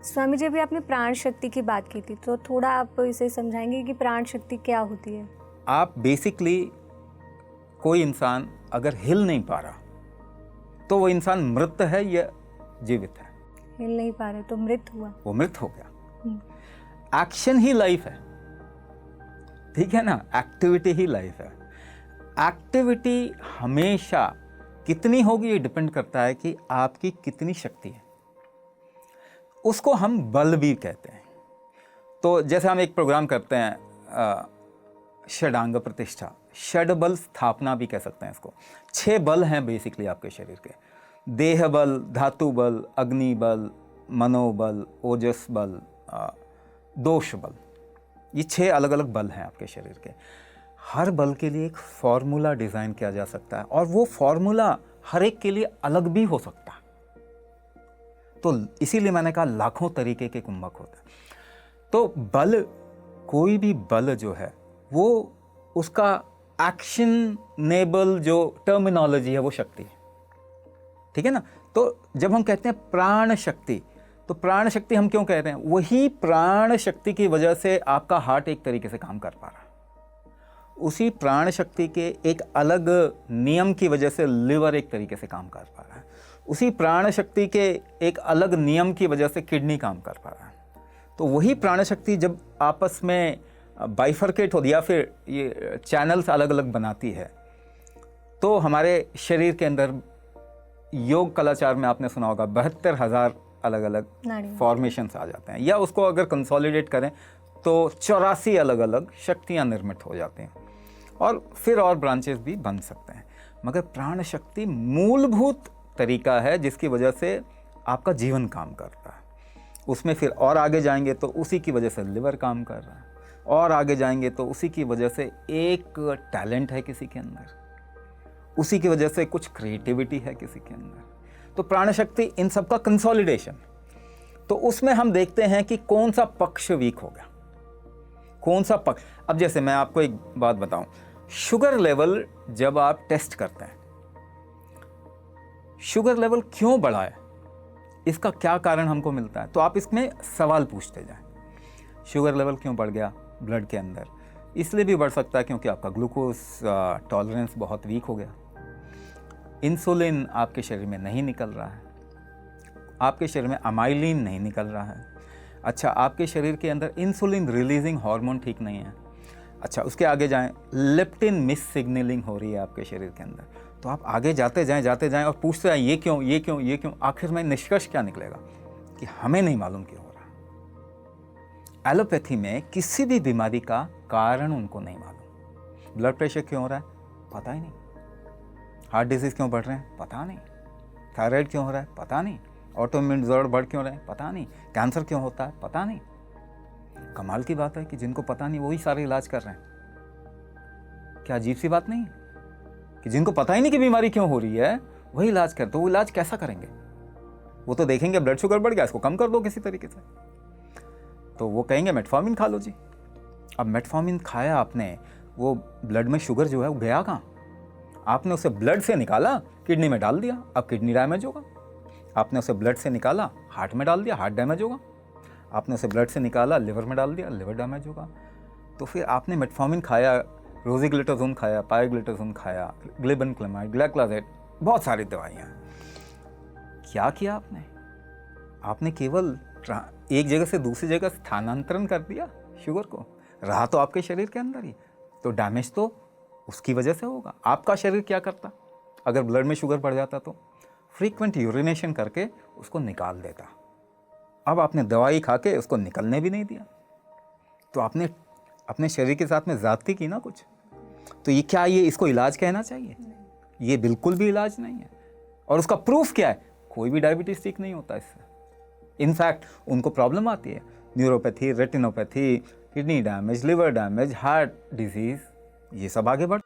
स्वामी जी, अभी आपने प्राण शक्ति की बात की थी, तो थोड़ा आप इसे समझाएंगे कि प्राण शक्ति क्या होती है? आप बेसिकली कोई इंसान अगर हिल नहीं पा रहा तो वो इंसान मृत है या जीवित है? हिल नहीं पा रहे तो मृत हुआ। वो मृत हो गया। एक्शन ही लाइफ है, ठीक है ना, एक्टिविटी ही लाइफ है। एक्टिविटी हमेशा कितनी होगी ये डिपेंड करता है कि आपकी कितनी शक्ति है। उसको हम बल भी कहते हैं। तो जैसे हम एक प्रोग्राम करते हैं षडांग प्रतिष्ठा, षड बल स्थापना भी कह सकते हैं इसको। 6 बल हैं बेसिकली आपके शरीर के: देह बल, धातु बल, अग्नि बल, मनोबल, ओजस बल, दोष बल। ये 6 अलग अलग बल हैं आपके शरीर के। हर बल के लिए एक फॉर्मूला डिज़ाइन किया जा सकता है और वो फॉर्मूला हर एक के लिए अलग भी हो सकता है। तो इसीलिए मैंने कहा लाखों तरीके के कुंभक होते हैं। तो बल, कोई भी बल जो है वो उसका एक्शनेबल जो टर्मिनोलॉजी है वो शक्ति है, ठीक है ना। तो जब हम कहते हैं प्राण शक्ति, तो प्राण शक्ति हम क्यों कह रहे हैं? वही प्राण शक्ति की वजह से आपका हार्ट एक तरीके से काम कर पा रहा है। उसी प्राण शक्ति के एक अलग नियम की वजह से लिवर एक तरीके से काम कर पा रहा है। उसी प्राण शक्ति के एक अलग नियम की वजह से किडनी काम कर पा रहा है। तो वही प्राण शक्ति जब आपस में बाइफरकेट होती या फिर ये चैनल्स अलग अलग बनाती है, तो हमारे शरीर के अंदर योग कलाचार में आपने सुना होगा 72,000 अलग अलग फॉर्मेशंस आ जाते हैं, या उसको अगर कंसोलिडेट करें तो 84 अलग अलग शक्तियाँ निर्मित हो जाती हैं, और फिर और ब्रांचेस भी बन सकते हैं। मगर प्राण शक्ति मूलभूत तरीका है जिसकी वजह से आपका जीवन काम करता है। उसमें फिर और आगे जाएंगे तो उसी की वजह से लिवर काम कर रहा है, और आगे जाएंगे तो उसी की वजह से एक टैलेंट है किसी के अंदर, उसी की वजह से कुछ क्रिएटिविटी है किसी के अंदर। तो प्राण शक्ति इन सब का कंसोलिडेशन। तो उसमें हम देखते हैं कि कौन सा पक्ष वीक हो गया, कौन सा पक्ष। अब जैसे मैं आपको एक बात बताऊं, शुगर लेवल जब आप टेस्ट करते हैं, शुगर लेवल क्यों बढ़ा है, इसका क्या कारण हमको मिलता है, तो आप इसमें सवाल पूछते जाएं। शुगर लेवल क्यों बढ़ गया ब्लड के अंदर? इसलिए भी बढ़ सकता है क्योंकि आपका ग्लूकोज टॉलरेंस बहुत वीक हो गया, इंसुलिन आपके शरीर में नहीं निकल रहा है, आपके शरीर में अमाइलिन नहीं निकल रहा है। अच्छा, आपके शरीर के अंदर इंसुलिन रिलीजिंग हार्मोन ठीक नहीं है। अच्छा, उसके आगे जाएं, लेप्टिन मिस सिग्नलिंग हो रही है आपके शरीर के अंदर। तो आप आगे जाते जाएं और पूछते जाएं ये क्यों, ये क्यों, ये क्यों। आखिर में निष्कर्ष क्या निकलेगा कि हमें नहीं मालूम क्यों हो रहा। एलोपैथी में किसी भी बीमारी का कारण उनको नहीं मालूम। ब्लड प्रेशर क्यों हो रहा है, पता ही नहीं। हार्ट डिजीज क्यों बढ़ रहे हैं, पता नहीं। थायराइड क्यों हो रहा है, पता नहीं। ऑटोइम्यून डिसऑर्डर बढ़ क्यों रहे हैं, पता नहीं। कैंसर क्यों होता है, पता नहीं। कमाल की बात है कि जिनको पता नहीं वही सारे इलाज कर रहे हैं। क्या अजीब सी बात नहीं है कि जिनको पता ही नहीं कि बीमारी क्यों हो रही है वही इलाज करते। तो वो इलाज कैसा करेंगे? वो तो देखेंगे ब्लड शुगर बढ़ गया, इसको कम कर दो किसी तरीके से, तो वो कहेंगे मेटफॉर्मिन खा लो जी। अब मेटफॉर्मिन खाया आपने, वो ब्लड में शुगर जो है वो गया कहाँ? आपने उसे ब्लड से निकाला, किडनी में डाल दिया, अब किडनी डैमेज होगा। आपने उसे ब्लड से निकाला, हार्ट में डाल दिया, हार्ट डैमेज होगा। आपने उसे ब्लड से निकाला, लिवर में डाल दिया, लिवर डैमेज होगा। तो फिर आपने मेटफॉर्मिन खाया, रोज़िग्लूटाजोन खाया, पायग्लूटाजोन खाया, ग्लिबेनक्लेमाइड, ग्लाइकोलाजेड, बहुत सारी दवाइयाँ। क्या किया आपने? आपने केवल एक जगह से दूसरी जगह स्थानांतरण कर दिया शुगर को। रहा तो आपके शरीर के अंदर ही, तो डैमेज तो उसकी वजह से होगा। आपका शरीर क्या करता अगर ब्लड में शुगर बढ़ जाता? तो फ्रीक्वेंट यूरिनेशन करके उसको निकाल देता। अब आपने दवाई खा के उसको निकलने भी नहीं दिया, तो आपने अपने शरीर के साथ में ज़्यादती की ना कुछ। तो ये क्या, ये इसको इलाज कहना चाहिए? ये बिल्कुल भी इलाज नहीं है। और उसका प्रूफ क्या है? कोई भी डायबिटीज़ ठीक नहीं होता इससे। इनफैक्ट उनको प्रॉब्लम आती है, neuropathy, retinopathy, kidney damage, liver damage, heart disease, ये सब आगे बढ़